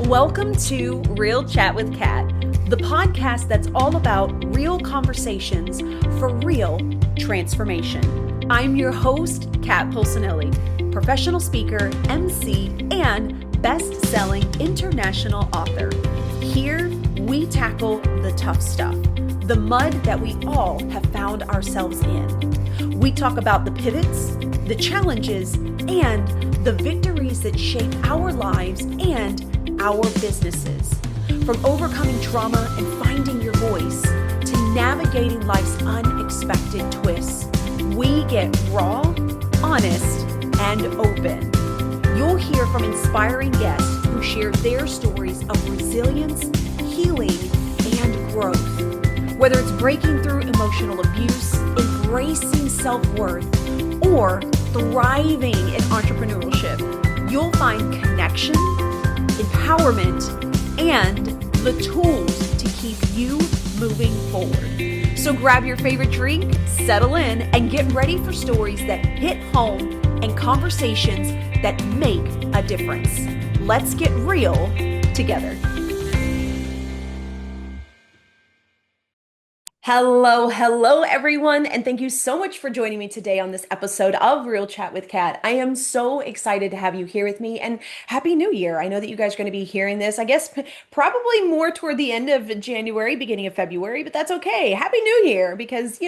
Welcome to Real Chat with Kat, the podcast that's all about real conversations for real transformation. I'm your host, Kat Polsinelli, professional speaker, MC, and best-selling international author. Here, we tackle the tough stuff, the mud that we all have found ourselves in. We talk about the pivots, the challenges, and the victories that shape our lives and our businesses. From overcoming trauma and finding your voice to navigating life's unexpected twists, we get raw, honest, and open. You'll hear from inspiring guests who share their stories of resilience, healing, and growth. Whether it's breaking through emotional abuse, embracing self-worth, or thriving in entrepreneurship, you'll find connection, empowerment, and the tools to keep you moving forward. So grab your favorite drink, settle in, and get ready for stories that hit home and conversations that make a difference. Let's get real together. Hello, everyone, and thank you so much for joining me today on this episode of Real Chat with Kat. I am so excited to have you here with me, and Happy New Year. I know that you guys are going to be hearing this, I guess, probably more toward the end of January, beginning of February, but that's okay. Happy New Year, because,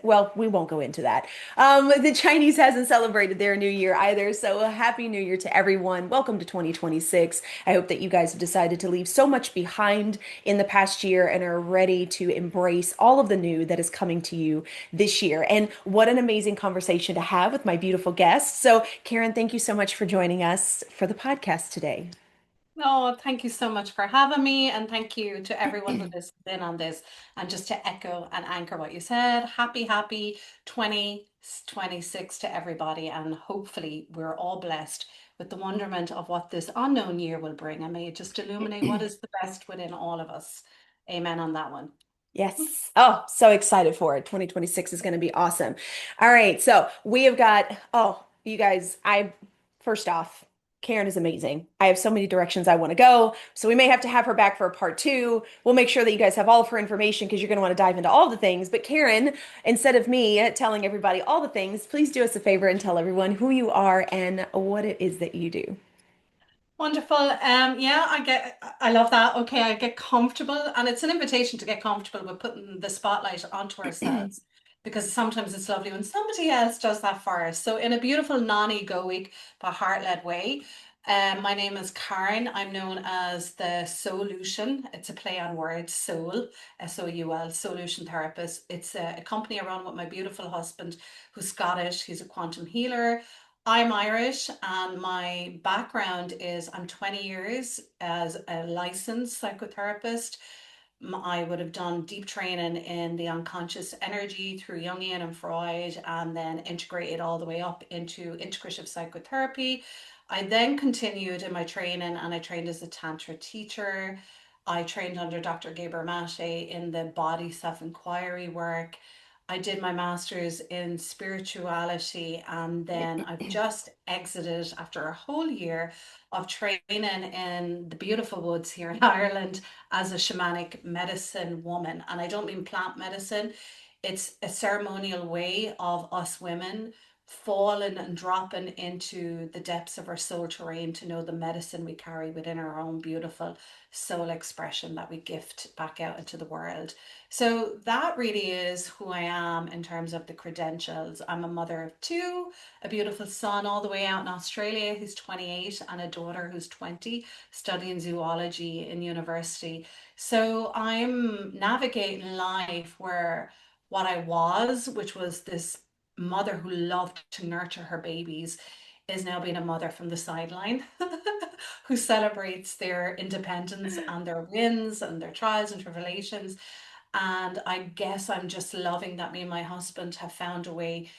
well, we won't go into that. The Chinese hasn't celebrated their New Year either, so a Happy New Year to everyone. Welcome to 2026. I hope that you guys have decided to leave so much behind in the past year and are ready to embrace all of the new that is coming to you this year. And what an amazing conversation to have with my beautiful guests. So, Karen, thank you so much for joining us for the podcast today. Oh, thank you so much for having me, and thank you to everyone who listened in on this. And just to echo and anchor what you said, happy 2026 to everybody, and hopefully we're all blessed with the wonderment of what this unknown year will bring, and may it just illuminate what is the best within all of us. Amen on that one. Yes. Oh, so excited for it. 2026 is going to be awesome. All right. So we have got, you guys, first off, Karen is amazing. I have so many directions I want to go. So we may have to have her back for a part two. We'll make sure that you guys have all of her information because you're going to want to dive into all the things. But Karen, instead of me telling everybody all the things, please do us a favor and tell everyone who you are and what it is that you do. Wonderful. Yeah, I love that. Okay, I get comfortable, and it's an invitation to get comfortable with putting the spotlight onto ourselves because sometimes it's lovely when somebody else does that for us. So, in a beautiful non-egoic but heart-led way, my name is Karen. I'm known as the Solution. It's a play on words, soul, Soul, solution therapist. It's a company I run with my beautiful husband who's Scottish. He's a quantum healer. I'm Irish, and my background is I'm 20 years as a licensed psychotherapist. I would have done deep training in the unconscious energy through Jungian and Freud, and then integrated all the way up into integrative psychotherapy. I then continued in my training, and I trained as a tantra teacher. I trained under Dr. Gaber Mate in the body self-inquiry work. I did my master's in spirituality, and then I've just exited after a whole year of training in the beautiful woods here in Ireland as a shamanic medicine woman. And I don't mean plant medicine, it's a ceremonial way of us women falling and dropping into the depths of our soul terrain to know the medicine we carry within our own beautiful soul expression that we gift back out into the world. So that really is who I am in terms of the credentials. I'm a mother of two, a beautiful son all the way out in Australia who's 28, and a daughter who's 20, studying zoology in university. So I'm navigating life where what I was, which was this mother who loved to nurture her babies, is now being a mother from the sideline who celebrates their independence and their wins and their trials and tribulations. And I guess I'm just loving that me and my husband have found a way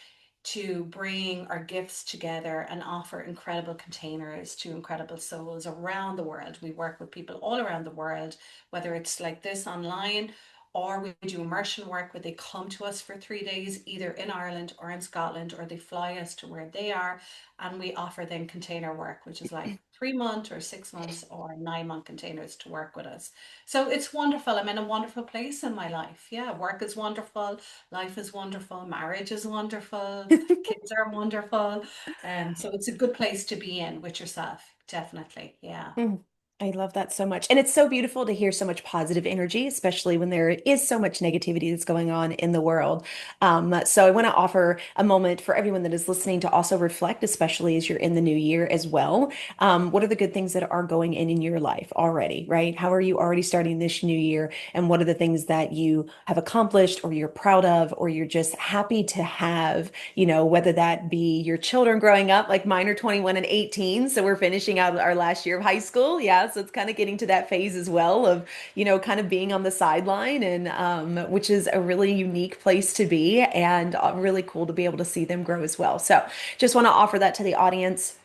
to bring our gifts together and offer incredible containers to incredible souls around the world. We work with people all around the world, whether it's like this online, or we do immersion work where they come to us for 3 days, either in Ireland or in Scotland, or they fly us to where they are, and we offer them container work, which is like 3 month or 6 months or 9 month containers to work with us. So it's wonderful. I'm in a wonderful place in my life. Yeah, work is wonderful, life is wonderful, marriage is wonderful, kids are wonderful. So it's a good place to be in with yourself, definitely. Yeah. Mm, I love that so much. And it's so beautiful to hear so much positive energy, especially when there is so much negativity that's going on in the world. So I want to offer a moment for everyone that is listening to also reflect, especially as you're in the new year as well. What are the good things that are going in your life already, right? How are you already starting this new year? And what are the things that you have accomplished or you're proud of, or you're just happy to have, whether that be your children growing up, like mine are 21 and 18. So we're finishing out our last year of high school. Yeah. So it's kind of getting to that phase as well of, kind of being on the sideline and which is a really unique place to be and really cool to be able to see them grow as well. So just want to offer that to the audience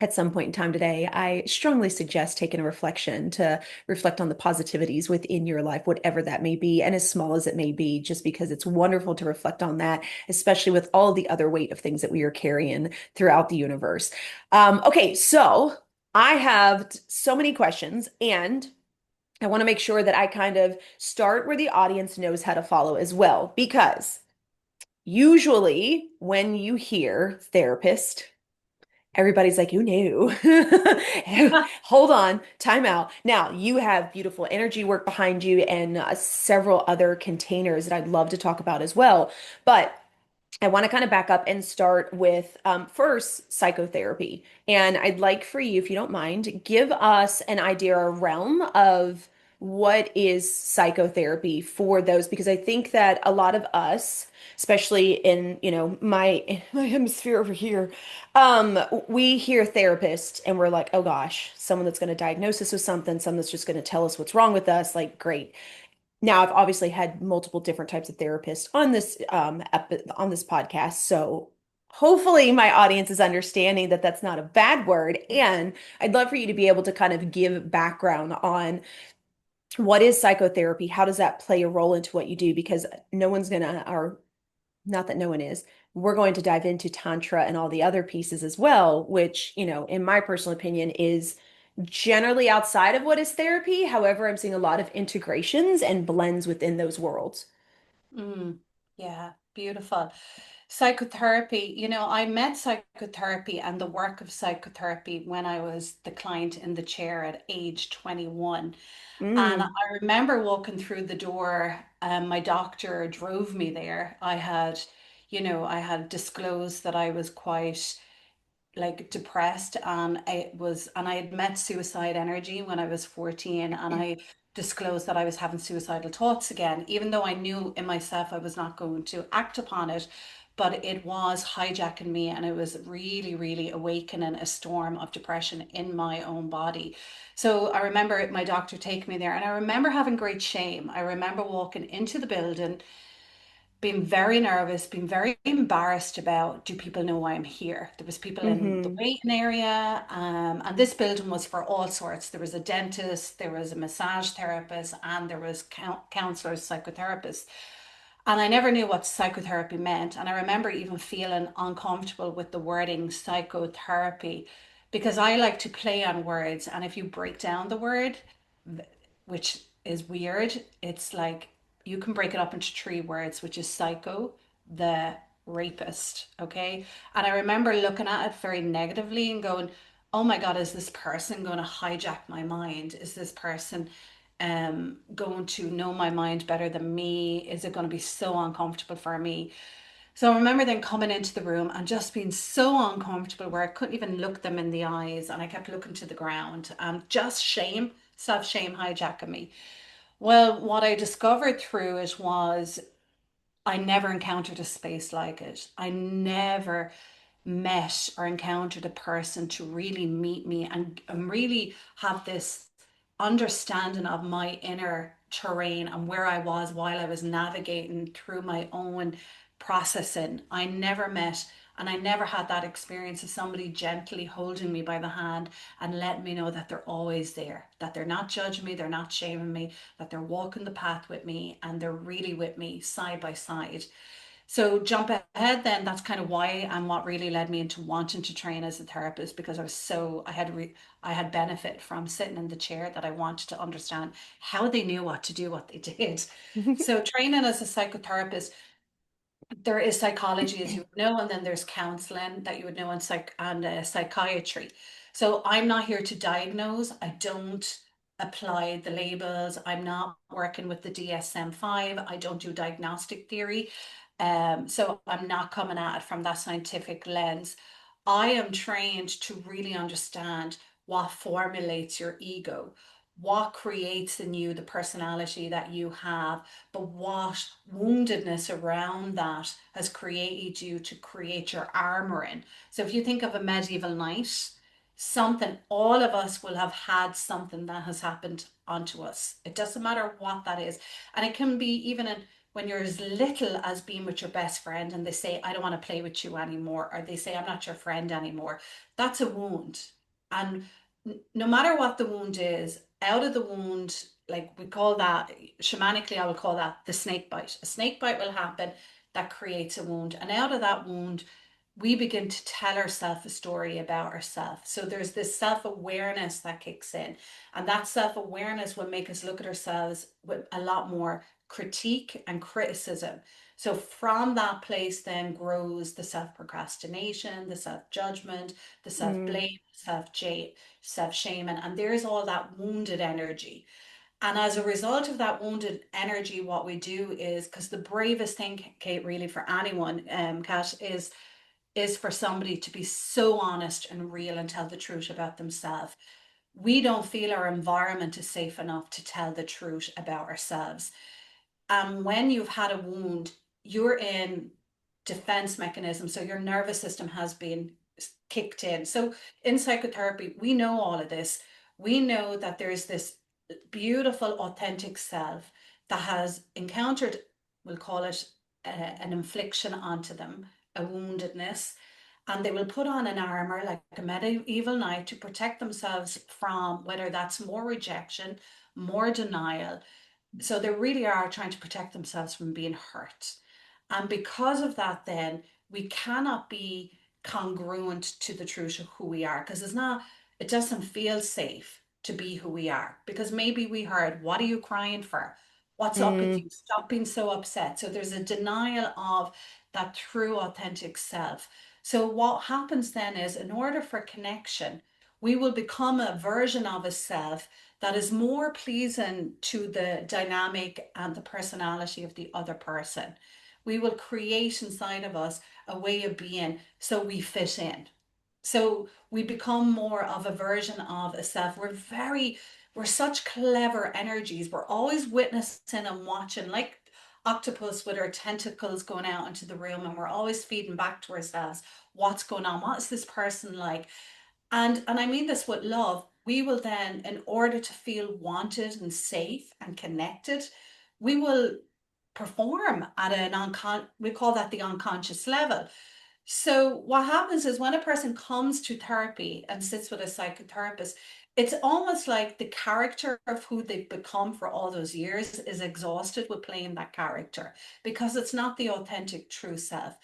at some point in time today. I strongly suggest taking a reflection to reflect on the positivities within your life, whatever that may be, and as small as it may be, just because it's wonderful to reflect on that, especially with all the other weight of things that we are carrying throughout the universe. Okay, so I have so many questions, and I want to make sure that I kind of start where the audience knows how to follow as well, because usually when you hear therapist, everybody's like, who knew? Hold on, time out. Now, you have beautiful energy work behind you and several other containers that I'd love to talk about as well. But I want to kind of back up and start with first psychotherapy. And I'd like for you, if you don't mind, give us an idea or realm of what is psychotherapy for those, because I think that a lot of us, especially in, my hemisphere over here, we hear therapist and we're like, oh gosh, someone that's going to diagnose us with something, someone that's just going to tell us what's wrong with us. Like, great. Now, I've obviously had multiple different types of therapists on on this podcast, so hopefully my audience is understanding that that's not a bad word. And I'd love for you to be able to kind of give background on what is psychotherapy, how does that play a role into what you do? Because no one's gonna, or not that no one is, we're going to dive into tantra and all the other pieces as well, which, in my personal opinion, is generally outside of what is therapy. However, I'm seeing a lot of integrations and blends within those worlds. Mm, yeah, beautiful. Psychotherapy, I met psychotherapy and the work of psychotherapy when I was the client in the chair at age 21. And I Mm. remember walking through the door, and my doctor drove me there. I had disclosed that I was quite like depressed, and I had met suicide energy when I was 14, and I disclosed that I was having suicidal thoughts again, even though I knew in myself I was not going to act upon it. But it was hijacking me, and it was really, really awakening a storm of depression in my own body. So I remember my doctor taking me there, and I remember having great shame. I remember walking into the building, being very nervous, being very embarrassed about, do people know why I'm here? There was people in the Mm-hmm. waiting area, and this building was for all sorts. There was a dentist, there was a massage therapist, and there was counselors, psychotherapists. And I never knew what psychotherapy meant. And I remember even feeling uncomfortable with the wording psychotherapy because I like to play on words. And if you break down the word, which is weird, it's like you can break it up into three words, which is psycho, the rapist. Okay. And I remember looking at it very negatively and going, oh my God, is this person going to hijack my mind? Is this person going to know my mind better than me? Is it going to be so uncomfortable for me? So I remember then coming into the room and just being so uncomfortable where I couldn't even look them in the eyes and I kept looking to the ground and just shame, self shame hijacking me. Well, what I discovered through it was I never encountered a space like it. I never met or encountered a person to really meet me and really have this understanding of my inner terrain and where I was while I was navigating through my own processing. I never met and I never had that experience of somebody gently holding me by the hand and letting me know that they're always there, that they're not judging me, they're not shaming me, that they're walking the path with me and they're really with me side by side. So jump ahead then, that's kind of why and what really led me into wanting to train as a therapist, because I had benefit from sitting in the chair, that I wanted to understand how they knew what to do, what they did. So training as a psychotherapist, there is psychology, as you would know, and then there's counseling that you would know, and psychiatry. So I'm not here to diagnose. I don't apply the labels. I'm not working with the DSM-5. I don't do diagnostic theory. So I'm not coming at it from that scientific lens. I am trained to really understand what formulates your ego, what creates in you the personality that you have, but what woundedness around that has created you to create your armor in. So if you think of a medieval knight, something, all of us will have had something that has happened onto us. It doesn't matter what that is. And it can be even in when you're as little as being with your best friend and they say, I don't want to play with you anymore, or they say, I'm not your friend anymore. That's a wound. And no matter what the wound is, out of the wound, like we call that shamanically, I will call that the snake bite. A snake bite will happen that creates a wound. And out of that wound, we begin to tell ourselves a story about ourselves. So there's this self-awareness that kicks in. And that self-awareness will make us look at ourselves with a lot more critique and criticism. So from that place then grows the self-procrastination, the self-judgment, the self-blame, self-shame, and there's all that wounded energy. And as a result of that wounded energy, what we do is, because the bravest thing, Kate, really for anyone, Kat, is for somebody to be so honest and real and tell the truth about themselves. We don't feel our environment is safe enough to tell the truth about ourselves. And when you've had a wound, you're in defense mechanism. So your nervous system has been kicked in. So in psychotherapy, we know all of this. We know that there's this beautiful, authentic self that has encountered, we'll call it an infliction onto them, a woundedness. And they will put on an armor like a medieval knight to protect themselves from whether that's more rejection, more denial, so they really are trying to protect themselves from being hurt. And because of that, then we cannot be congruent to the truth of who we are, because it doesn't feel safe to be who we are. Because maybe we heard, what are you crying for? What's up with Mm, you? Stop being so upset. So there's a denial of that true, authentic self. So what happens then is, in order for connection, we will become a version of a self that is more pleasing to the dynamic and the personality of the other person. We will create inside of us a way of being so we fit in. So we become more of a version of a self. We're such clever energies. We're always witnessing and watching, like octopus with our tentacles going out into the room, and we're always feeding back to ourselves what's going on. What is this person like? And I mean this with love. We will then, in order to feel wanted and safe and connected, we will perform at we call that the unconscious level. So what happens is, when a person comes to therapy and sits with a psychotherapist, it's almost like the character of who they've become for all those years is exhausted with playing that character, because it's not the authentic true self.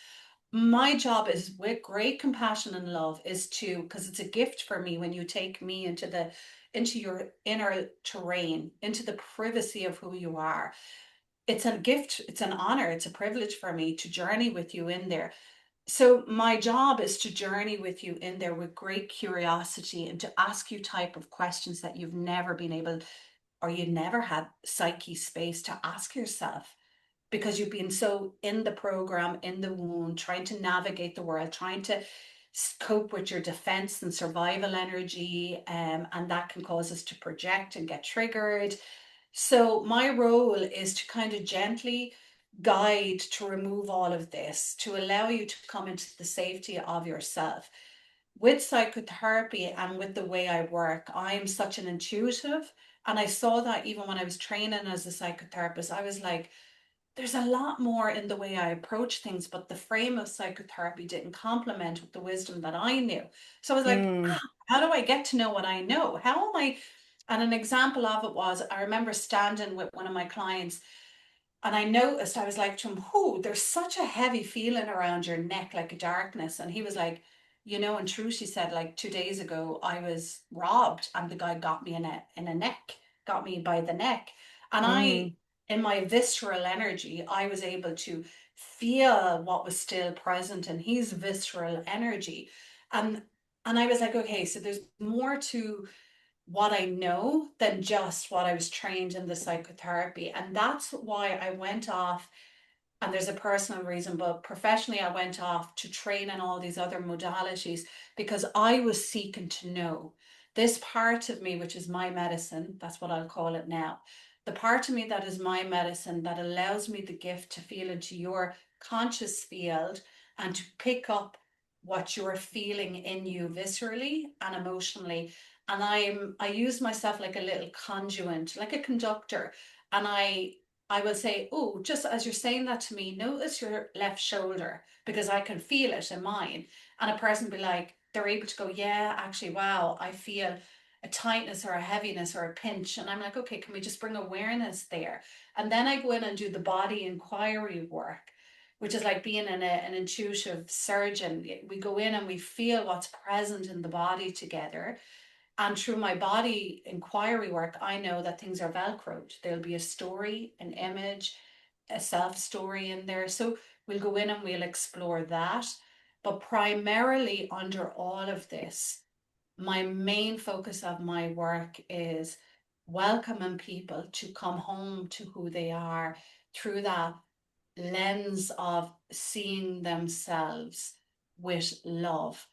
My job is, with great compassion and love, is to, because it's a gift for me when you take me into your inner terrain, into the privacy of who you are. It's a gift, it's an honor, it's a privilege for me to journey with you in there. So my job is to journey with you in there with great curiosity, and to ask you type of questions that you've never been able, or you never had psyche space to ask yourself, because you've been so in the program, in the wound, trying to navigate the world, trying to cope with your defense and survival energy, and that can cause us to project and get triggered. So my role is to kind of gently guide to remove all of this, to allow you to come into the safety of yourself. With psychotherapy and with the way I work, I'm such an intuitive. And I saw that even when I was training as a psychotherapist, I was like, there's a lot more in the way I approach things, but the frame of psychotherapy didn't complement with the wisdom that I knew. So I was like, mm, how do I get to know what I know? How am I? And an example of it was, I remember standing with one of my clients. And I noticed, I was like to him, "Oh, there's such a heavy feeling around your neck, like a darkness." And he was like, "You know, in truth," she said, "like 2 days ago, I was robbed and the guy got me in a neck, got me by the neck." And Mm. in my visceral energy, I was able to feel what was still present in his visceral energy. And and I was like, okay, so there's more to what I know than just what I was trained in the psychotherapy. And that's why I went off, and there's a personal reason, but professionally, I went off to train in all these other modalities because I was seeking to know this part of me, which is my medicine. That's what I'll call it now. The part of me that is my medicine that allows me the gift to feel into your conscious field and to pick up what you're feeling in you viscerally and emotionally. And I use myself like a little conduit, like a conductor. And I will say, "Oh, just as you're saying that to me, notice your left shoulder because I can feel it in mine." And a person be like, they're able to go, "Yeah, actually, wow, I feel a tightness or a heaviness or a pinch." And I'm like, "Okay, can we just bring awareness there?" And then I go in and do the body inquiry work, which is like being an intuitive surgeon. We go in and we feel what's present in the body together, and through my body inquiry work, I know that things are Velcroed. There'll be a story, an image, a self story in there. So we'll go in and we'll explore that. But primarily, under all of this, my main focus of my work is welcoming people to come home to who they are through that lens of seeing themselves with love,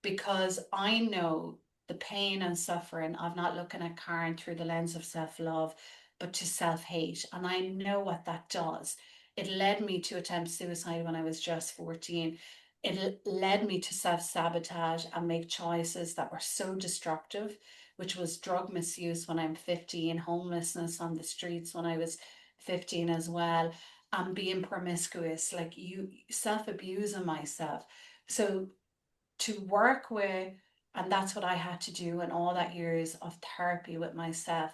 because I know the pain and suffering of not looking at Karen through the lens of self-love but to self-hate, and I know what that does. It led me to attempt suicide when I was just 14. It led me to self-sabotage and make choices that were so destructive, which was drug misuse when I'm 15, homelessness on the streets when I was 15 as well, and being promiscuous, like you self-abusing myself. So to work with, and that's what I had to do in all that years of therapy with myself.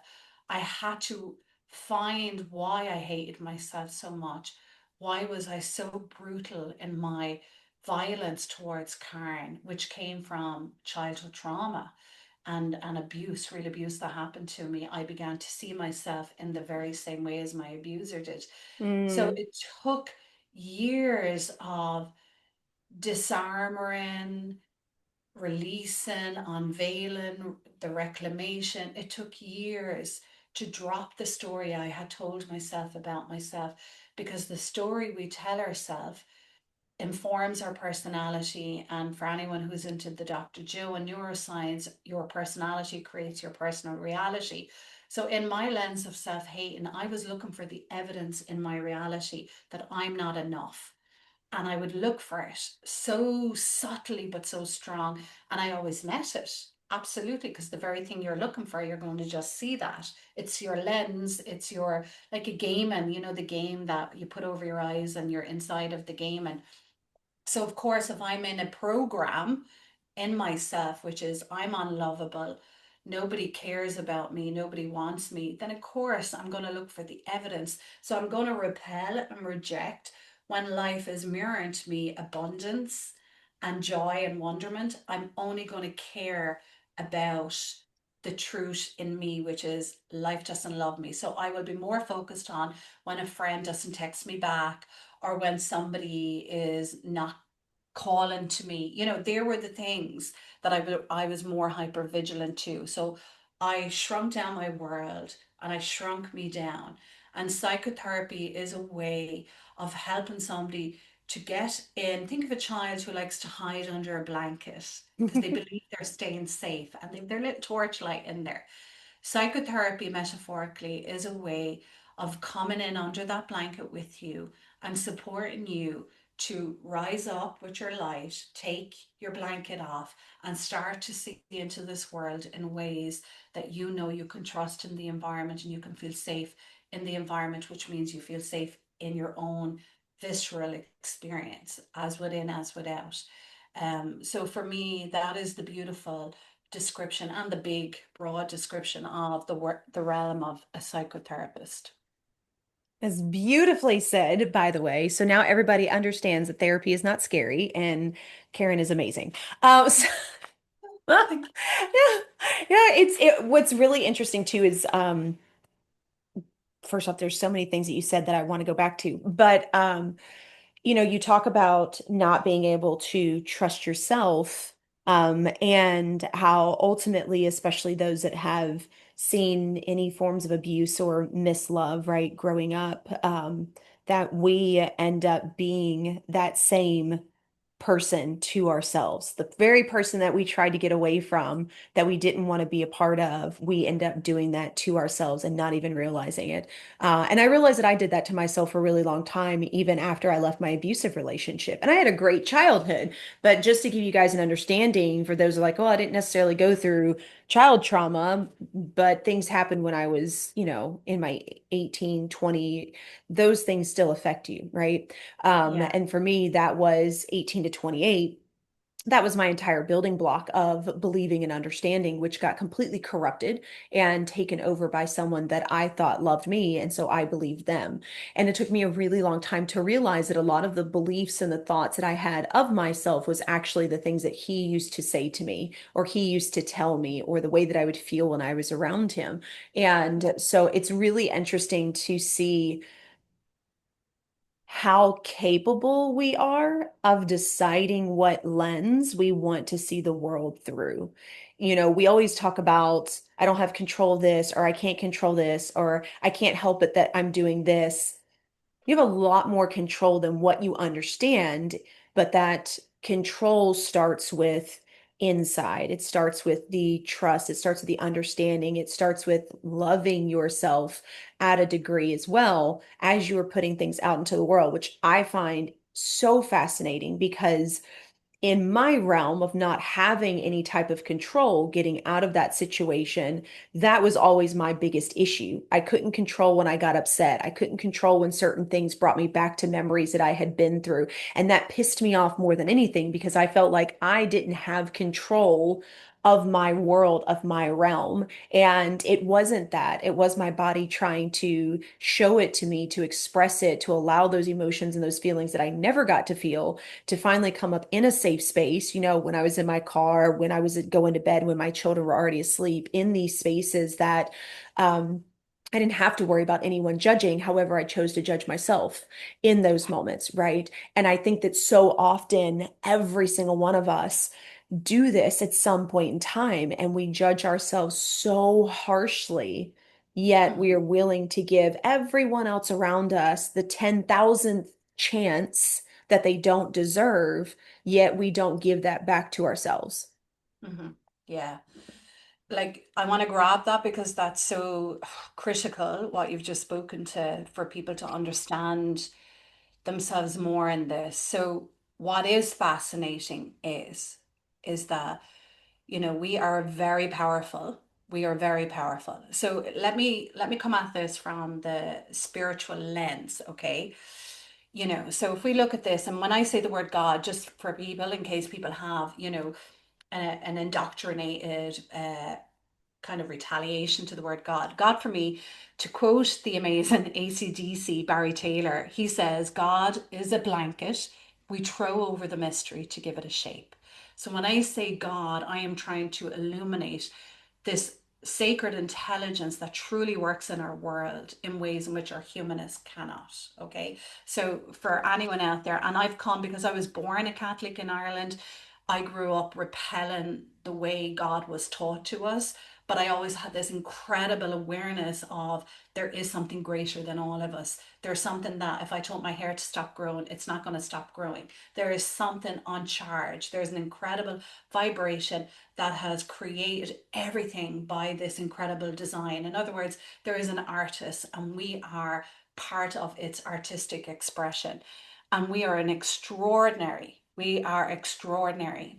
I had to find why I hated myself so much. Why was I so brutal in my violence towards Karen, which came from childhood trauma and abuse, real abuse that happened to me. I began to see myself in the very same way as my abuser did. So Mm. it took years of disarmoring, releasing, unveiling, the reclamation. It took years to drop the story I had told myself about myself, because the story we tell ourselves informs our personality. And for anyone who's into the Dr. Joe and neuroscience, your personality creates your personal reality. So, in my lens of self hate, and I was looking for the evidence in my reality that I'm not enough. And I would look for it so subtly, but so strong. And I always met it. Absolutely. Because the very thing you're looking for, you're going to just see that. It's your lens. It's your, like a game, and the game that you put over your eyes and you're inside of the game. And so, of course, if I'm in a program in myself, which is I'm unlovable, nobody cares about me, nobody wants me, then of course I'm going to look for the evidence. So I'm going to repel and reject when life is mirroring to me abundance and joy and wonderment. I'm only going to care about the truth in me, which is life doesn't love me. So I will be more focused on when a friend doesn't text me back, or when somebody is not calling to me. There were the things that I was more hyper vigilant to. So I shrunk down my world and I shrunk me down. And psychotherapy is a way of helping somebody to get in. Think of a child who likes to hide under a blanket because they believe they're staying safe and they've their little torchlight in there. Psychotherapy, metaphorically, is a way of coming in under that blanket with you and supporting you to rise up with your light, take your blanket off, and start to see into this world in ways that you can trust in the environment, and you can feel safe in the environment, which means you feel safe in your own visceral experience, as within, as without. So for me, that is the beautiful description and the big broad description of the realm of a psychotherapist. As beautifully said, by the way. So now everybody understands that therapy is not scary and Karen is amazing. So, yeah, Thank you. what's really interesting too is first off, there's so many things that you said that I want to go back to, but you talk about not being able to trust yourself, and how ultimately, especially those that have seen any forms of abuse or mislove, right, growing up, that we end up being that same person to ourselves. The very person that we tried to get away from, that we didn't want to be a part of, we end up doing that to ourselves and not even realizing it. And I realized that I did that to myself for a really long time, even after I left my abusive relationship. And I had a great childhood, but just to give you guys an understanding, for those who are like, oh, I didn't necessarily go through child trauma, but things happened when I was, in my 18, 20, those things still affect you, right? Yeah. And for me, that was 18 to 28. That was my entire building block of believing and understanding, which got completely corrupted and taken over by someone that I thought loved me. And so I believed them. And it took me a really long time to realize that a lot of the beliefs and the thoughts that I had of myself was actually the things that he used to say to me, or he used to tell me, or the way that I would feel when I was around him. And so it's really interesting to see how capable we are of deciding what lens we want to see the world through. We always talk about, I don't have control of this, or I can't control this, or I can't help it that I'm doing this. You have a lot more control than what you understand, but that control starts with inside. It starts with the trust, it starts with the understanding, it starts with loving yourself at a degree as well as you are putting things out into the world, which I find so fascinating because in my realm of not having any type of control, getting out of that situation, that was always my biggest issue. I couldn't control when I got upset. I couldn't control when certain things brought me back to memories that I had been through. And that pissed me off more than anything because I felt like I didn't have control of my world, of my realm. And it wasn't that. It was my body trying to show it to me, to express it, to allow those emotions and those feelings that I never got to feel to finally come up in a safe space, when I was in my car, when I was going to bed, when my children were already asleep, in these spaces that I didn't have to worry about anyone judging. However, I chose to judge myself in those moments, right? And I think that so often every single one of us do this at some point in time, and we judge ourselves so harshly, yet we are Mhm. willing to give everyone else around us the 10,000th chance that they don't deserve, yet we don't give that back to ourselves. Mhm. Yeah. Like, I want to grab that because that's so critical, what you've just spoken to, for people to understand themselves more in this. So what is fascinating is that, we are very powerful. We are very powerful. So let me come at this from the spiritual lens, okay? So if we look at this, and when I say the word God, just for people, in case people have, an indoctrinated kind of retaliation to the word God. God, for me, to quote the amazing AC/DC Barry Taylor, he says, God is a blanket we throw over the mystery to give it a shape. So when I say God, I am trying to illuminate this sacred intelligence that truly works in our world in ways in which our humanists cannot. Okay. So for anyone out there, and I've come because I was born a Catholic in Ireland, I grew up repelling the way God was taught to us. But I always had this incredible awareness of there is something greater than all of us. There's something that if I told my hair to stop growing, it's not going to stop growing. There is something on charge. There's an incredible vibration that has created everything by this incredible design. In other words, there is an artist and we are part of its artistic expression. And we are extraordinary,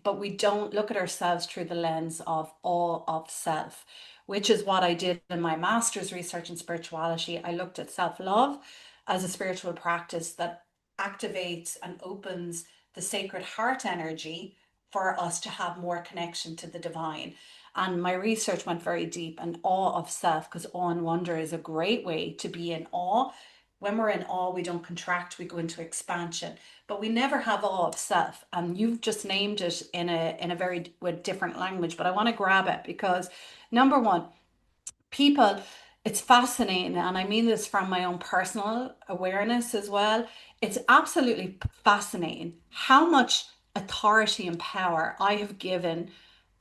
but we don't look at ourselves through the lens of awe of self, which is what I did in my master's research in spirituality. I looked at self love as a spiritual practice that activates and opens the sacred heart energy for us to have more connection to the divine. And my research went very deep, and awe of self, because awe and wonder is a great way to be in awe, When we're in awe, we don't contract, we go into expansion, but we never have awe of self. And you've just named it in a very with different language, but I want to grab it because number one, people, it's fascinating, and I mean this from my own personal awareness as well. It's absolutely fascinating how much authority and power I have given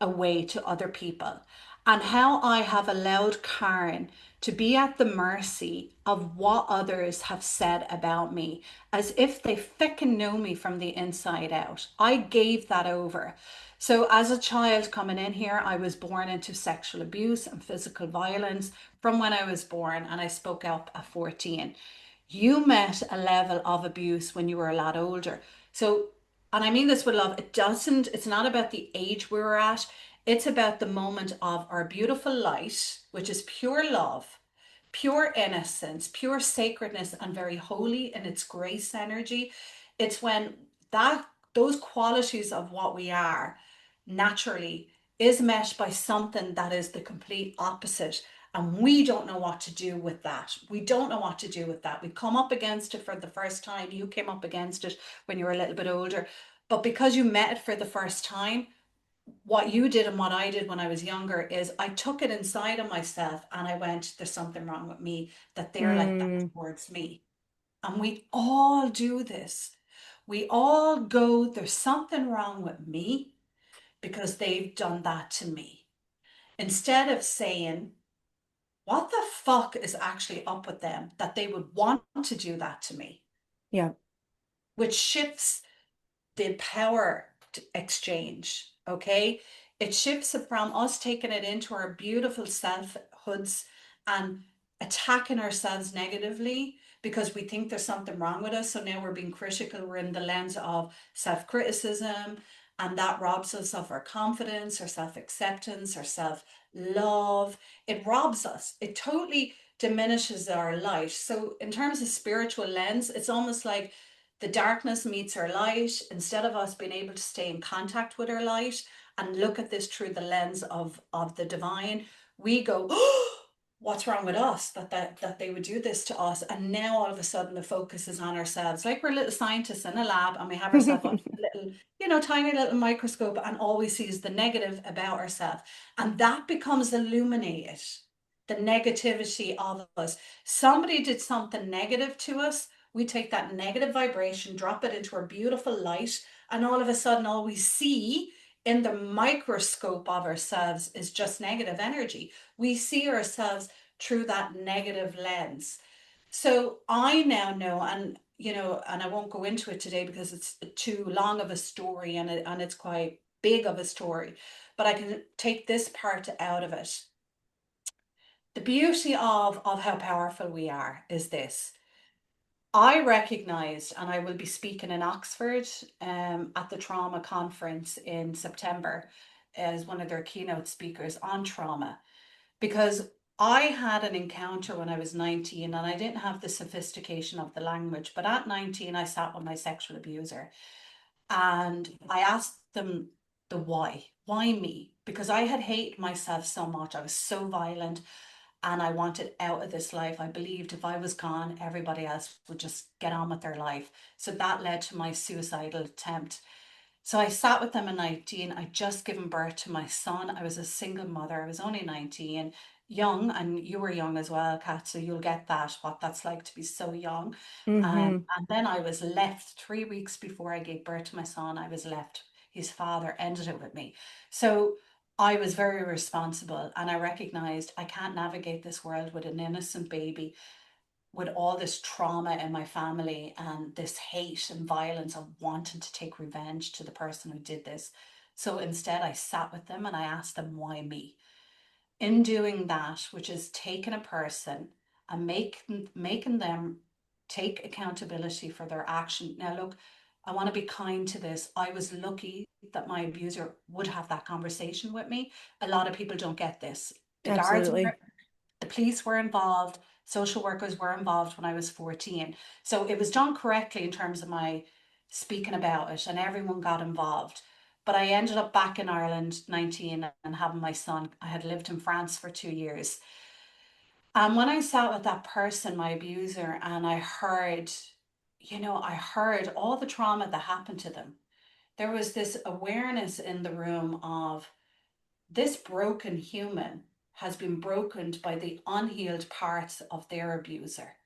away to other people, and how I have allowed Karen to be at the mercy of what others have said about me, as if they feckin' know me from the inside out. I gave that over. So, as a child coming in here, I was born into sexual abuse and physical violence from when I was born, and I spoke up at 14. You met a level of abuse when you were a lot older. So, and I mean this with love, it's not about the age we were at, it's about the moment of our beautiful light, which is pure love, pure innocence, pure sacredness, and very holy in its grace energy. It's when that those qualities of what we are naturally is met by something that is the complete opposite. And we don't know what to do with that. We don't know what to do with that. We come up against it for the first time. You came up against it when you were a little bit older. But because you met it for the first time, what you did and what I did when I was younger is I took it inside of myself and I went, there's something wrong with me, that they're like that Mm, towards me. And we all do this. We all go, there's something wrong with me because they've done that to me. Instead of saying, what the fuck is actually up with them that they would want to do that to me, yeah. which shifts the power exchange. Okay, it shifts it from us taking it into our beautiful selfhoods and attacking ourselves negatively because we think there's something wrong with us. So now we're being critical, we're in the lens of self-criticism, and that robs us of our confidence, our self-acceptance, our self-love. It robs us, it totally diminishes our light. So in terms of spiritual lens, it's almost like the darkness meets our light. Instead of us being able to stay in contact with our light and look at this through the lens of the divine, we go, oh, what's wrong with us that they would do this to us? And now all of a sudden the focus is on ourselves, like we're little scientists in a lab and we have ourselves up a little, tiny little microscope, and all we see is the negative about ourselves, and that becomes illuminated, the negativity of us. Somebody did something negative to us, we take that negative vibration, drop it into our beautiful light, and all of a sudden, all we see in the microscope of ourselves is just negative energy. We see ourselves through that negative lens. So I now know, and and I won't go into it today because it's too long of a story, and it's quite big of a story, but I can take this part out of it. The beauty of how powerful we are is this. I recognised, and I will be speaking in Oxford at the trauma conference in September as one of their keynote speakers on trauma, because I had an encounter when I was 19 and I didn't have the sophistication of the language. But at 19, I sat with my sexual abuser and I asked them the why. Why me? Because I had hated myself so much. I was so violent and I wanted out of this life. I believed if I was gone, everybody else would just get on with their life. So that led to my suicidal attempt. So I sat with them at 19. I'd just given birth to my son. I was a single mother. I was only 19, young, and you were young as well, Kat. So you'll get that, what that's like to be so young. Mm-hmm. And then I was left 3 weeks before I gave birth to my son. I was left. His father ended it with me. So I was very responsible, and I recognized I can't navigate this world with an innocent baby, with all this trauma in my family and this hate and violence of wanting to take revenge to the person who did this. So instead, I sat with them and I asked them, why me? In doing that, which is taking a person and making them take accountability for their action. Now, look, I want to be kind to this. I was lucky that my abuser would have that conversation with me. A lot of people don't get this. The guards were, Absolutely. the police were involved, social workers were involved when I was 14. So it was done correctly in terms of my speaking about it, and everyone got involved. But I ended up back in Ireland, 19, and having my son. I had lived in France for 2 years. And when I sat with that person, my abuser, and I heard all the trauma that happened to them. There was this awareness in the room of this broken human has been broken by the unhealed parts of their abuser.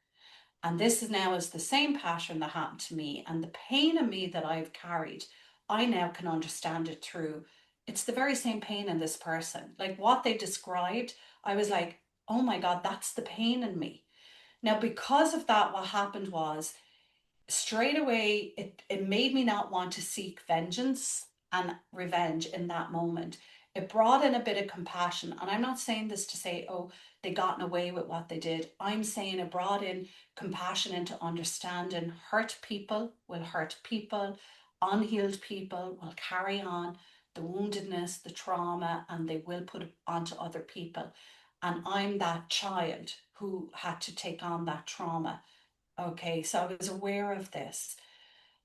And this is now is the same pattern that happened to me. And the pain in me that I've carried, I now can understand it through. It's the very same pain in this person. Like what they described, I was like, oh my God, that's the pain in me. Now, because of that, what happened was straight away it made me not want to seek vengeance and revenge in that moment. It brought in a bit of compassion, and I'm not saying this to say, oh, they gotten away with what they did. I'm saying it brought in compassion into understanding hurt people will hurt people, unhealed people will carry on the woundedness, the trauma, and they will put it onto other people. And I'm that child who had to take on that trauma. Okay, so I was aware of this.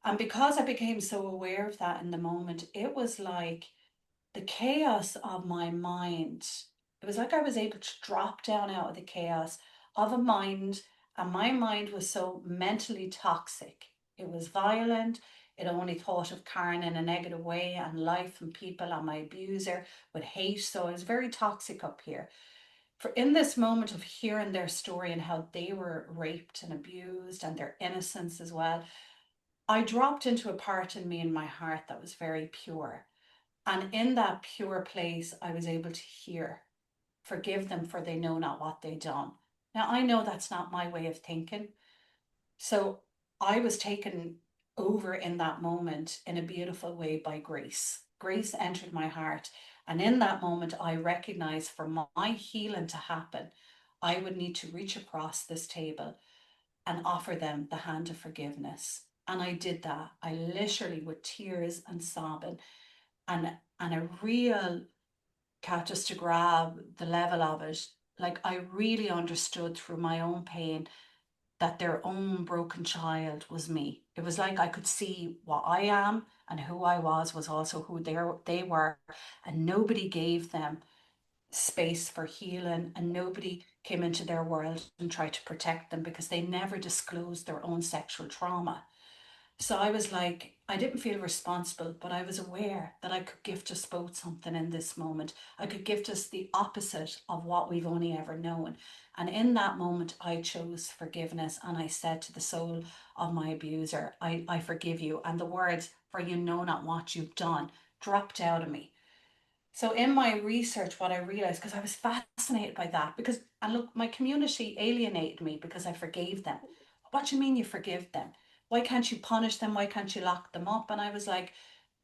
And because I became so aware of that in the moment, it was like the chaos of my mind. It was like I was able to drop down out of the chaos of a mind, and my mind was so mentally toxic. It was violent. It only thought of Karen in a negative way and life and people and my abuser with hate. So it was very toxic up here for in this moment of hearing their story and how they were raped and abused and their innocence as well, I dropped into a part in me in my heart that was very pure. And in that pure place, I was able to hear, forgive them for they know not what they done. Now, I know that's not my way of thinking. So I was taken over in that moment in a beautiful way by grace. Grace entered my heart. And in that moment, I recognized for my healing to happen, I would need to reach across this table and offer them the hand of forgiveness. And I did that. I literally, with tears and sobbing, and a real cat just to grab the level of it. Like I really understood through my own pain that their own broken child was me. It was like I could see what I am and who I was also who they were. And nobody gave them space for healing, and nobody came into their world and tried to protect them because they never disclosed their own sexual trauma. So I was like, I didn't feel responsible, but I was aware that I could gift us both something in this moment. I could gift us the opposite of what we've only ever known. And in that moment, I chose forgiveness. And I said to the soul of my abuser, I forgive you. And the words, for you know not what you've done, dropped out of me. So in my research, what I realized, because I was fascinated by that, because, and look, my community alienated me because I forgave them. What do you mean you forgive them? Why can't you punish them? Why can't you lock them up? And I was like,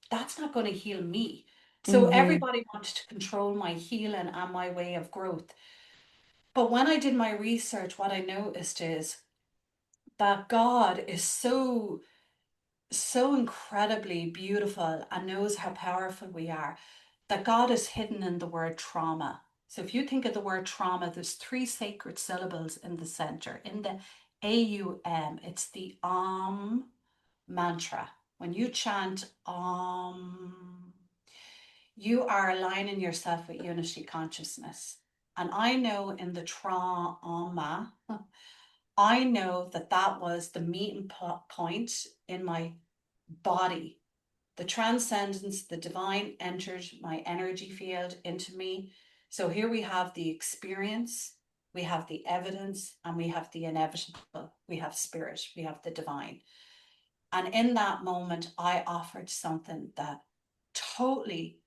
that's not going to heal me. So Mm-hmm. everybody wanted to control my healing and my way of growth. But when I did my research, what I noticed is that God is so incredibly beautiful and knows how powerful we are, that God is hidden in the word trauma. So if you think of the word trauma, there's three sacred syllables in the center. In the AUM, it's the mantra. When you chant you are aligning yourself with unity consciousness. And I know in the trauma, I know that that was the meeting point in my body. The transcendence, the divine entered my energy field into me. So here we have the experience, we have the evidence, and we have the inevitable. We have spirit, we have the divine. And in that moment, I offered something that totally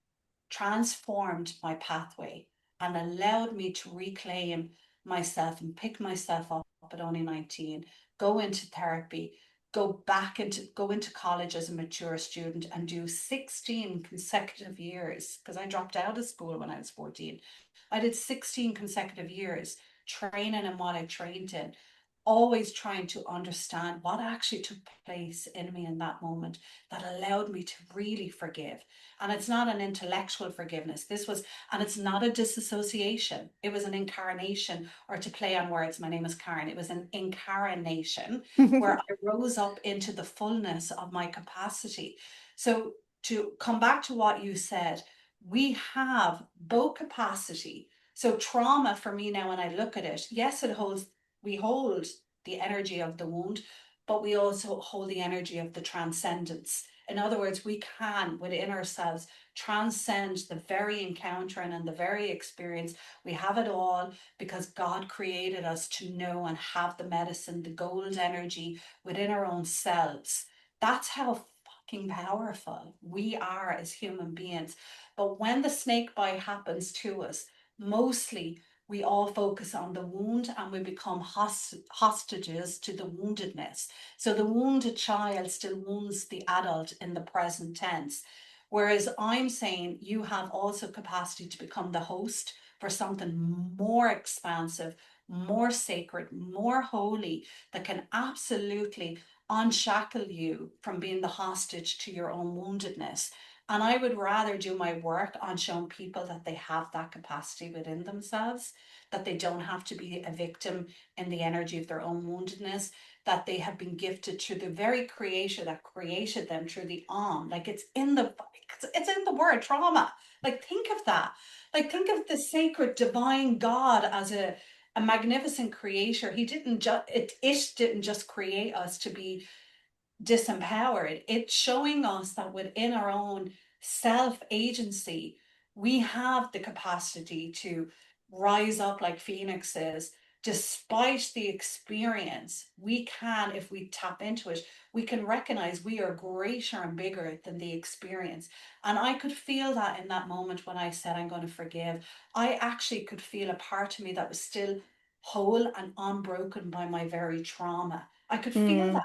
transformed my pathway and allowed me to reclaim myself and pick myself up at only 19, go into therapy, go into college as a mature student and do 16 consecutive years because I dropped out of school when I was 14. I did 16 consecutive years training in what I trained in, always trying to understand what actually took place in me in that moment that allowed me to really forgive. And it's not an intellectual forgiveness. And it's not a disassociation. It was an incarnation, or to play on words, my name is Karen. It was an incarnation where I rose up into the fullness of my capacity. So to come back to what you said, we have both capacity. So trauma for me now, when I look at it, yes, we hold the energy of the wound, but we also hold the energy of the transcendence. In other words, we can, within ourselves, transcend the very encounter and the very experience. We have it all because God created us to know and have the medicine, the gold energy within our own selves. That's how fucking powerful we are as human beings. But when the snake bite happens to us, mostly we all focus on the wound and we become hostages to the woundedness. So the wounded child still wounds the adult in the present tense. Whereas I'm saying you have also capacity to become the host for something more expansive, more sacred, more holy, that can absolutely unshackle you from being the hostage to your own woundedness. And I would rather do my work on showing people that they have that capacity within themselves, that they don't have to be a victim in the energy of their own woundedness, that they have been gifted through the very creator that created them through the like it's in the word trauma. Like think of that. Like think of the sacred divine God as a magnificent creator. He didn't just it didn't just create us to be disempowered. It's showing us that within our own self agency, we have the capacity to rise up like phoenixes. Despite the experience, we can, if we tap into it, we can recognize we are greater and bigger than the experience. And I could feel that in that moment when I said, I'm going to forgive. I actually could feel a part of me that was still whole and unbroken by my very trauma. I could feel that. Mm.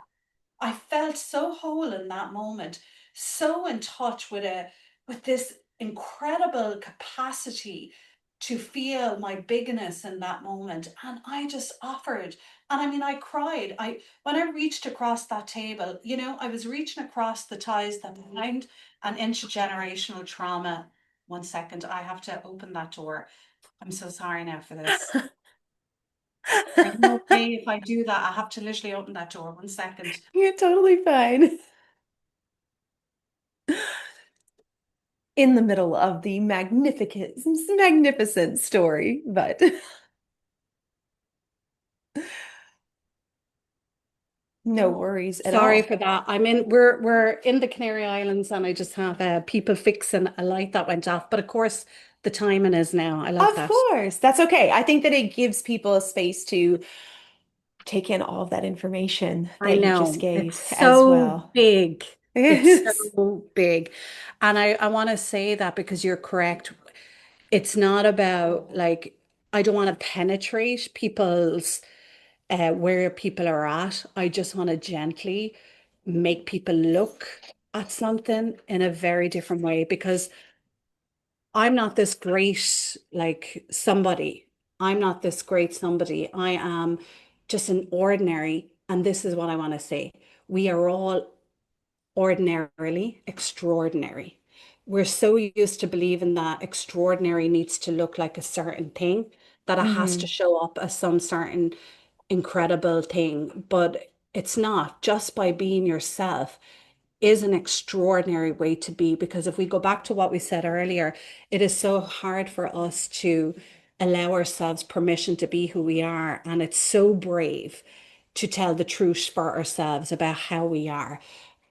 I felt so whole in that moment, so in touch with this incredible capacity to feel my bigness in that moment. And I just offered. And I mean, I cried. I when I reached across that table, I was reaching across the ties that bind an intergenerational trauma. 1 second, I have to open that door. I'm so sorry now for this. Are you okay if I do that? I have to literally open that door. 1 second. You're totally fine. In the middle of the magnificent story, but no Oh, worries at sorry all. for that. We're in the Canary Islands and I just have people fixing a light that went off. But of course, the timing is now. I love Of that. course, that's okay. I think that it gives people a space to take in all of that information I that you just know. It's gave as so well. big. It's It's so big. And I want to say that because you're correct. It's not about like, I don't want to penetrate people's where people are at. I just want to gently make people look at something in a very different way because I'm not this great, like somebody. I'm not this great somebody. I am just an ordinary. And this is what I want to say. We are all ordinarily extraordinary. We're so used to believing that extraordinary needs to look like a certain thing, that it has to hmm show up as some certain incredible thing, but it's not. Just by being yourself is an extraordinary way to be. Because if we go back to what we said earlier, it is so hard for us to allow ourselves permission to be who we are. And it's so brave to tell the truth for ourselves about how we are.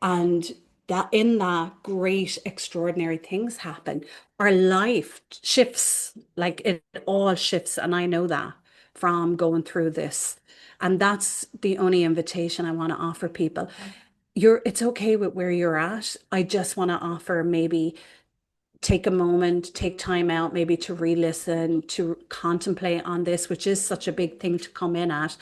And that in that great, extraordinary things happen. Our life shifts, like it all shifts. And I know that from going through this. And that's the only invitation I want to offer people. It's okay with where you're at. I just want to offer maybe take a moment, take time out, maybe to re-listen, to contemplate on this, which is such a big thing to come in at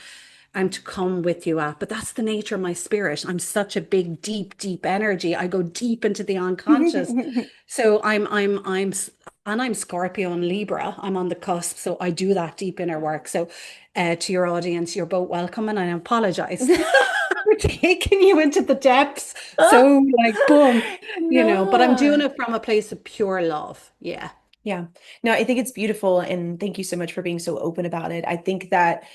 and to come with you at. But that's the nature of my spirit. I'm such a big, deep, deep energy. I go deep into the unconscious. So and I'm Scorpio and Libra. I'm on the cusp. So I do that deep inner work. So to your audience, you're both welcome. And I apologize for taking you into the depths. So like, boom, but I'm doing No. it from a place of pure love. Yeah. Yeah. No, I think it's beautiful. And thank you so much for being so open about it. I think that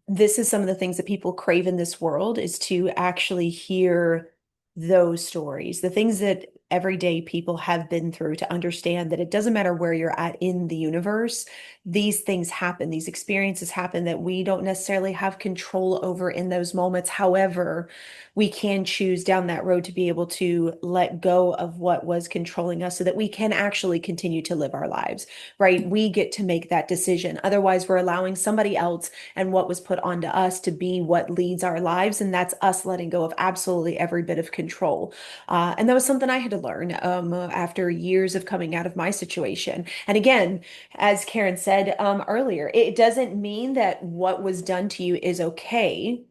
this is some of the things that people crave in this world is to actually hear those stories, the things that everyday people have been through to understand that it doesn't matter where you're at in the universe, these things happen, these experiences happen that we don't necessarily have control over in those moments. However, we can choose down that road to be able to let go of what was controlling us so that we can actually continue to live our lives, right? We get to make that decision. Otherwise, we're allowing somebody else and what was put onto us to be what leads our lives. And that's us letting go of absolutely every bit of control. And that was something I had to learn after years of coming out of my situation. And again, as Karen said earlier, it doesn't mean that what was done to you is okay.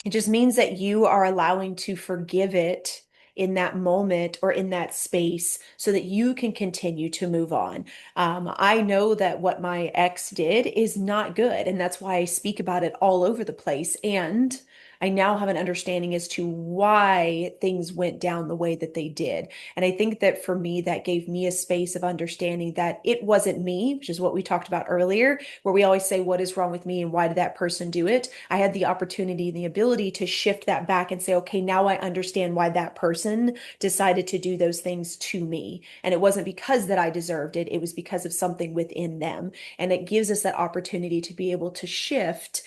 It just means that you are allowing to forgive it in that moment or in that space so that you can continue to move on. I know that what my ex did is not good, and that's why I speak about it all over the place. And I now have an understanding as to why things went down the way that they did. And I think that for me, that gave me a space of understanding that it wasn't me, which is what we talked about earlier, where we always say, what is wrong with me and why did that person do it? I had the opportunity and the ability to shift that back and say, okay, now I understand why that person decided to do those things to me. And it wasn't because that I deserved it, it was because of something within them. And it gives us that opportunity to be able to shift.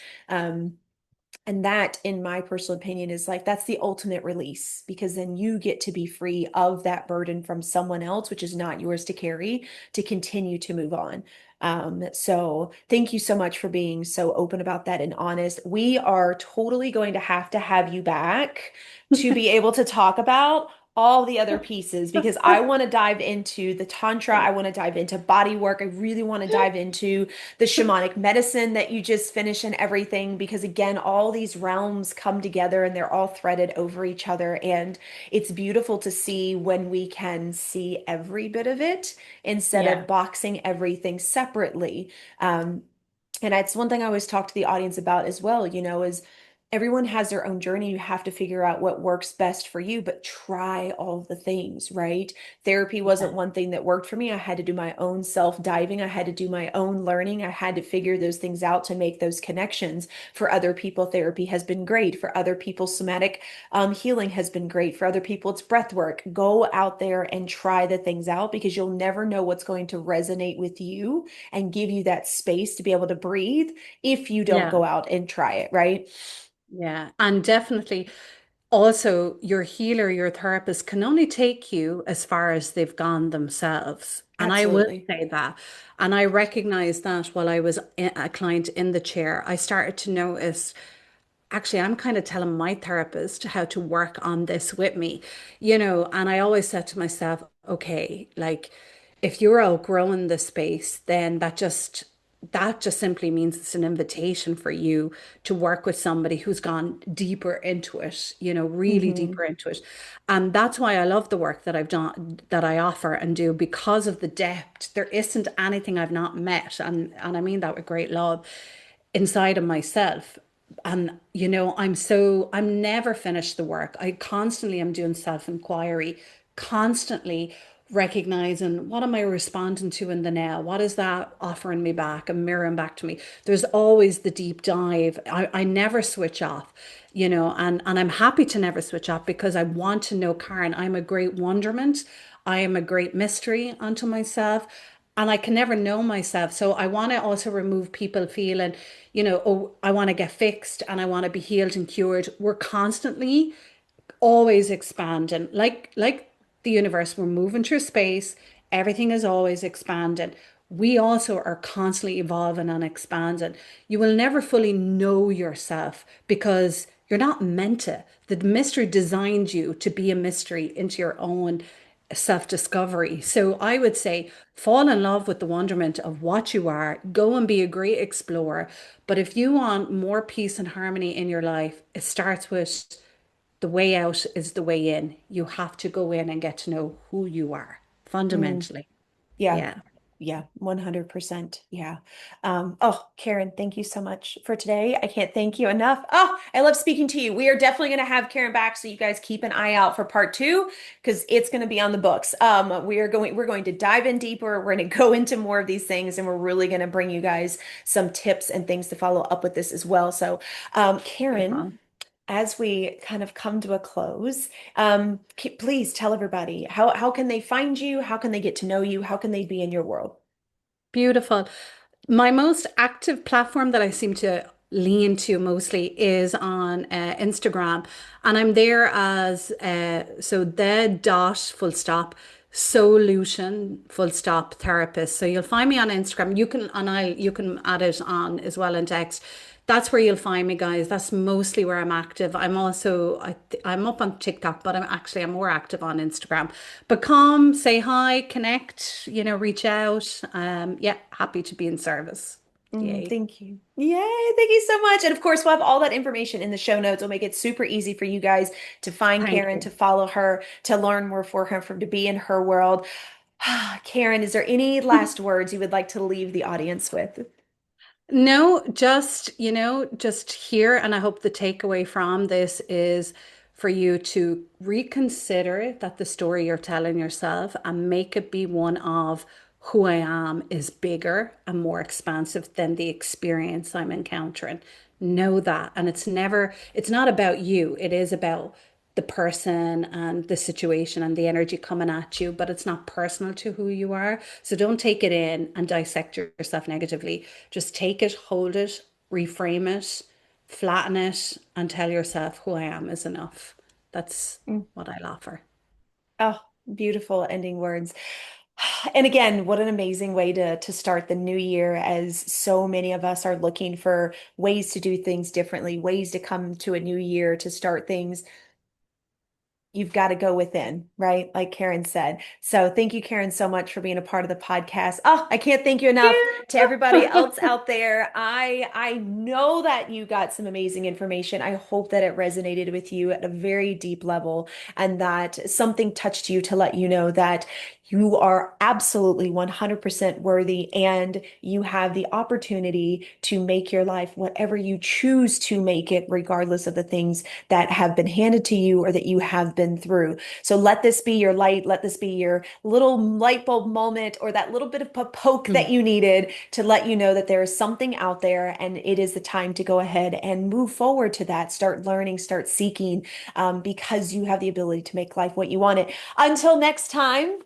And that, in my personal opinion, is like that's the ultimate release because then you get to be free of that burden from someone else, which is not yours to carry, to continue to move on. So thank you so much for being so open about that and honest. We are totally going to have you back to be able to talk about all the other pieces because I want to dive into the tantra. I want to dive into body work. I really want to dive into the shamanic medicine that you just finished and everything because again all these realms come together and they're all threaded over each other and it's beautiful to see when we can see every bit of it instead of Yeah. boxing everything separately. And it's one thing I always talk to the audience about as well, is everyone has their own journey. You have to figure out what works best for you, but try all the things, right? Therapy wasn't Yeah. one thing that worked for me. I had to do my own self diving. I had to do my own learning. I had to figure those things out to make those connections. For other people, therapy has been great. For other people, somatic healing has been great. For other people, it's breath work. Go out there and try the things out because you'll never know what's going to resonate with you and give you that space to be able to breathe if you don't Yeah. go out and try it, right? Yeah. And definitely also your healer, your therapist can only take you as far as they've gone themselves. And I will Absolutely. say that. And I recognized that while I was a client in the chair, I started to notice actually, I'm kind of telling my therapist how to work on this with me, and I always said to myself, okay, like if you're outgrowing the space, then that just simply means it's an invitation for you to work with somebody who's gone deeper into it, really Hmm. deeper into it. And that's why I love the work that I've done, that I offer and do because of the depth. There isn't anything I've not met, and I mean that with great love inside of myself. And I'm never finished the work. I constantly am doing self-inquiry, constantly recognizing what am I responding to in the now? What is that offering me back and mirroring back to me? There's always the deep dive. I never switch off, and I'm happy to never switch off because I want to know, Karen, I'm a great wonderment. I am a great mystery unto myself. And I can never know myself. So I want to also remove people feeling, oh, I want to get fixed and I want to be healed and cured. We're constantly always expanding. Like the universe, we're moving through space. Everything is always expanding. We also are constantly evolving and expanding. You will never fully know yourself because you're not meant to. The mystery designed you to be a mystery into your own self-discovery. So I would say fall in love with the wonderment of what you are, go and be a great explorer. But if you want more peace and harmony in your life, it starts with the way out is the way in. You have to go in and get to know who you are fundamentally. Yeah. Yeah. Yeah, 100%. Yeah. Oh, Karen, thank you so much for today. I can't thank you enough. Oh, I love speaking to you. We are definitely going to have Karen back, so you guys keep an eye out for part two because it's going to be on the books. We're going to dive in deeper. We're going to go into more of these things, and we're really going to bring you guys some tips and things to follow up with this as well. So, Karen, Beautiful. as we kind of come to a close, please tell everybody how can they find you? How can they get to know you? How can they be in your world? Beautiful. My most active platform that I seem to lean to mostly is on Instagram, and I'm there as so the dot full stop solution full stop therapist. So you'll find me on Instagram. You can add it on as well in text. That's where you'll find me, guys. That's mostly where I'm active. I'm up on TikTok, but I'm more active on Instagram. But come, say hi, connect, reach out. Yeah, happy to be in service. Yay. Thank you. Yay, thank you so much. And of course, we'll have all that information in the show notes. We'll make it super easy for you guys to find Thank Karen, to you. follow her, to learn more for her, to be in her world. Karen, is there any last words you would like to leave the audience with? No, just here. And I hope the takeaway from this is for you to reconsider that the story you're telling yourself and make it be one of who I am is bigger and more expansive than the experience I'm encountering. Know that. And it's not about you. It is about the person and the situation and the energy coming at you, but it's not personal to who you are. So don't take it in and dissect yourself negatively. Just take it, hold it, reframe it, flatten it, and tell yourself who I am is enough. That's Mm. what I'll offer. Oh, beautiful ending words. And again, what an amazing way to start the new year, as so many of us are looking for ways to do things differently, ways to come to a new year to start things. You've got to go within, right? Like Karen said. So thank you, Karen, so much for being a part of the podcast. Oh, I can't thank you enough. To everybody else out there, I know that you got some amazing information. I hope that it resonated with you at a very deep level and that something touched you to let you know that you are absolutely 100% worthy and you have the opportunity to make your life whatever you choose to make it, regardless of the things that have been handed to you or that you have been through. So let this be your light. Let this be your little light bulb moment or that little bit of a poke that you needed to let you know that there is something out there and it is the time to go ahead and move forward to that. Start learning, start seeking, because you have the ability to make life what you want it. Until next time.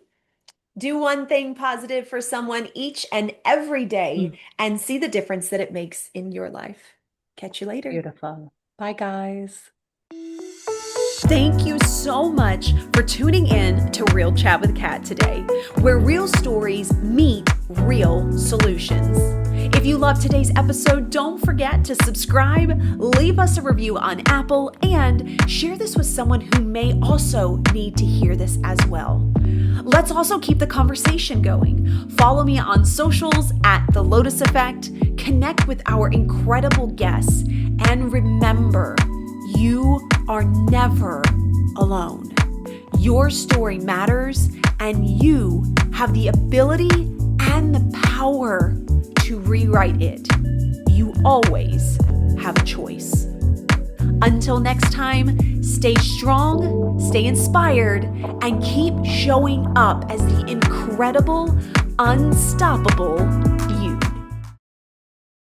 Do one thing positive for someone each and every day and see the difference that it makes in your life. Catch you later. Beautiful. Bye, guys. Thank you so much for tuning in to Real Chat with Kat today, where real stories meet real solutions. If you love today's episode, don't forget to subscribe, leave us a review on Apple, and share this with someone who may also need to hear this as well. Let's also keep the conversation going. Follow me on socials at The Lotus Effect, connect with our incredible guests, and remember, you are never alone. Your story matters, and you have the ability and the power to rewrite it. You always have a choice. Until next time, stay strong, stay inspired, and keep showing up as the incredible, unstoppable